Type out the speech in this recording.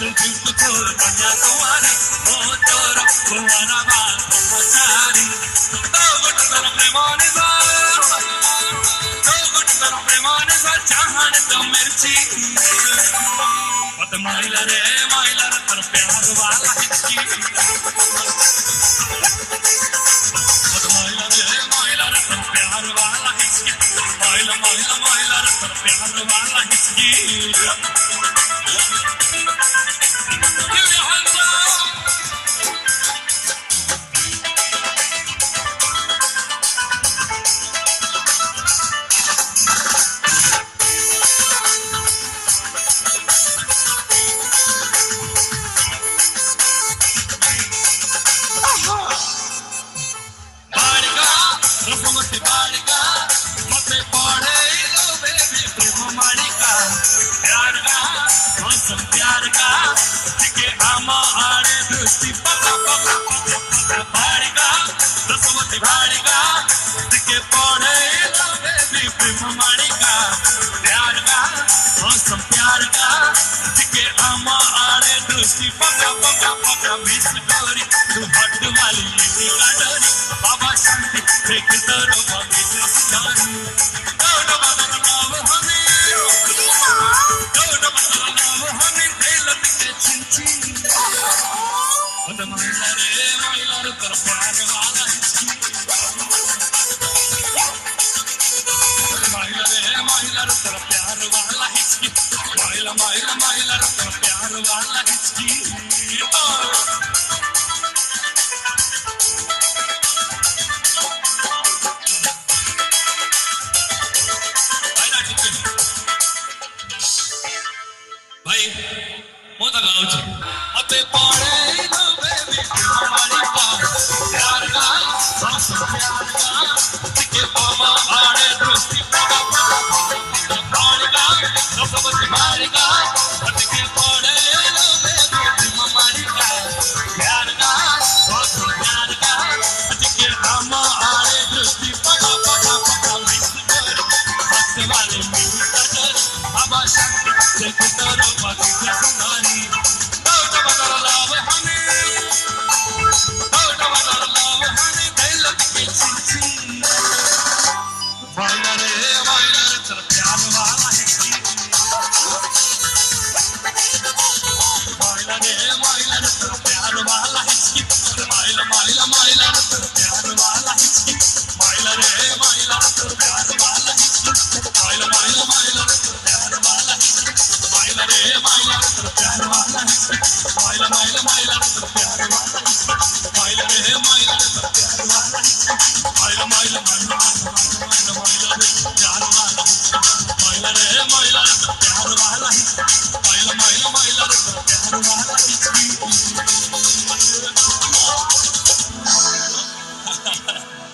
दिल को छोड़ कन्याकुमारी ओ तोर कुंवारा बाल ब्रह्मचारी तो गुट कर प्रेमाने सा चाहने तो मिर्ची मत माइला रे तर प्यार वाला हिचकी मत माइला रे तर प्यार वाला हिचकी माइला तर प्यार वाला हिचकी प्यार का दिखे आमा आड़े दृष्टि पका पका पका भाड़िका रसवती भाड़िका दिखे पौड़े बेबी प्रेम माड़िका प्यार का मौसम प्यार का दिखे आमा आड़े दृष्टि पका पका पका मिस डोरी तू हट वाली लेडी का डोरी बाबा शांति फेंक तरो बगीचे सितारी दोनों बदल नाव हमें माइला रे तर प्यार वाला हिचकी माइला रे तर प्यार वाला हिचकी माइला तर प्यार वाला हिचकी भाई मोता गाँव छे अते पड़े हमारी प्यार का प्यार का दिखे बाबा आड़े दृष्टि पका पका भाड़िका रसवती भाड़िका दिखे पड़े हमारी प्यार का मौसम प्यार का दिखे हम आड़े दृष्टि पका पका पका मिस कर हंस वाले मिल कर बाबा शांति से करो बगीचे सुनारी दौड़ बदल लाभ हमें माइला रे तर प्यार वाला हिचकी माइला तर प्यार वाला हिचकी माइला तर प्यार वाला हिचकी माइला रे तर प्यार वाला हिचकी माइला तर प्यार वाला हिचकी माइला रे तर प्यार वाला हिचकी माइला तर प्यार वाला हिचकी माइला रे तर प्यार वाला हिचकी माइला प्यार वाला माइला रे तर प्यार वाला हिचकी माइला तर प्यार वाला हिचकी